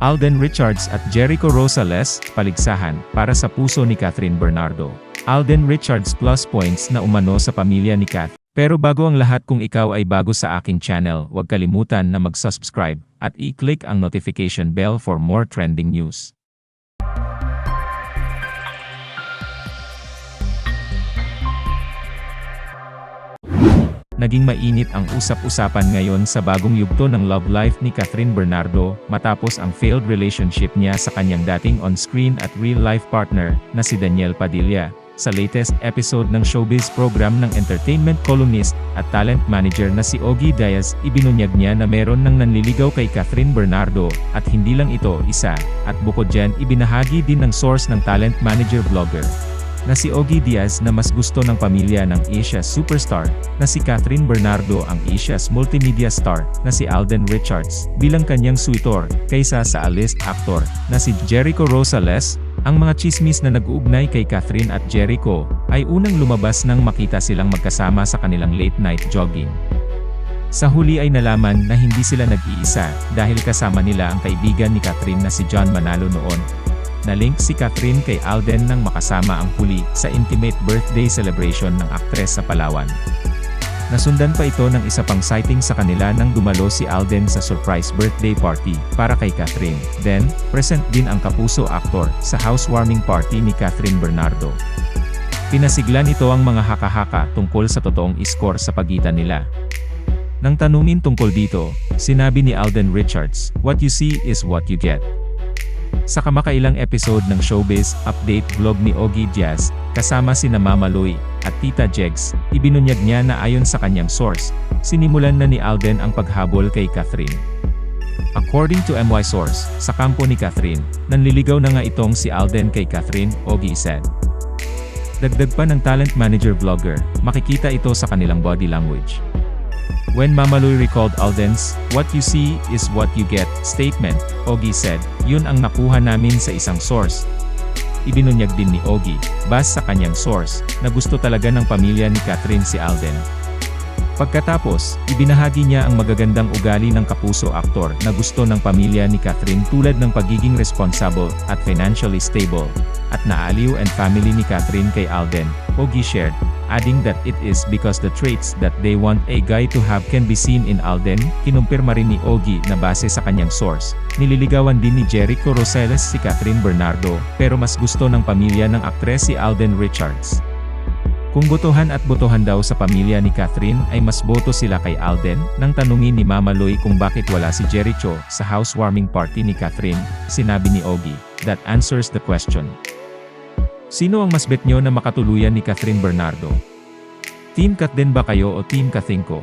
Alden Richards at Jericho Rosales, paligsahan, para sa puso ni Catherine Bernardo. Alden Richards plus points na umano sa pamilya ni Kath. Pero bago ang lahat, kung ikaw ay bago sa aking channel, huwag kalimutan na mag-subscribe at i-click ang notification bell for more trending news. Naging mainit ang usap-usapan ngayon sa bagong yugto ng love life ni Catherine Bernardo matapos ang failed relationship niya sa kanyang dating on-screen at real-life partner na si Daniel Padilla. Sa latest episode ng showbiz program ng entertainment columnist at talent manager na si Ogie Diaz, ibinunyag niya na meron ng nanliligaw kay Catherine Bernardo at hindi lang ito isa, at bukod dyan ibinahagi din ng source ng talent manager vlogger na si Ogie Diaz na mas gusto ng pamilya ng Asia superstar na si Catherine Bernardo ang Asia's multimedia star na si Alden Richards bilang kanyang suitor kaysa sa A-list actor na si Jericho Rosales. Ang mga chismis na nag-uugnay kay Catherine at Jericho ay unang lumabas nang makita silang magkasama sa kanilang late-night jogging. Sa huli ay nalaman na hindi sila nag-iisa dahil kasama nila ang kaibigan ni Catherine na si John Manalo noon. Na-link si Catherine kay Alden nang makasama ang huli sa intimate birthday celebration ng aktres sa Palawan. Nasundan pa ito ng isa pang sighting sa kanila nang dumalo si Alden sa surprise birthday party para kay Catherine. Then, present din ang kapuso actor sa housewarming party ni Catherine Bernardo. Pinasigla nito ang mga haka-haka tungkol sa totoong iskor sa pagitan nila. Nang tanungin tungkol dito, sinabi ni Alden Richards, "What you see is what you get." Sa kamakailang episode ng Showbiz Update vlog ni Ogie Diaz, kasama sina Mama Loy at Tita Jegs, ibinunyag niya na ayon sa kanyang source, sinimulan na ni Alden ang paghabol kay Catherine. According to MY source, sa kampo ni Catherine, nanliligaw na nga itong si Alden kay Catherine, Ogie said. Dagdag pa ng talent manager vlogger, makikita ito sa kanilang body language. When Mama Loy recalled Alden's, "What you see is what you get" statement, Ogie said, "Yun ang nakuha namin sa isang source." Ibinunyag din ni Ogie, base sa kanyang source, na gusto talaga ng pamilya ni Catherine si Alden. Pagkatapos, ibinahagi niya ang magagandang ugali ng kapuso aktor na gusto ng pamilya ni Catherine tulad ng pagiging responsible at financially stable, at naaliw and family ni Catherine kay Alden, Ogie shared, adding that it is because the traits that they want a guy to have can be seen in Alden. Kinumpirma rin ni Ogie na base sa kanyang source, nililigawan din ni Jericho Rosales si Catherine Bernardo, pero mas gusto ng pamilya ng aktres si Alden Richards. Kung botohan at botohan daw sa pamilya ni Catherine ay mas boto sila kay Alden. Nang tanungin ni Mama Loy kung bakit wala si Jericho sa housewarming party ni Catherine, sinabi ni Ogie, "That answers the question." Sino ang mas bet nyo na makatuluyan ni Catherine Bernardo? Team Kat din ba kayo o Team Kathingko?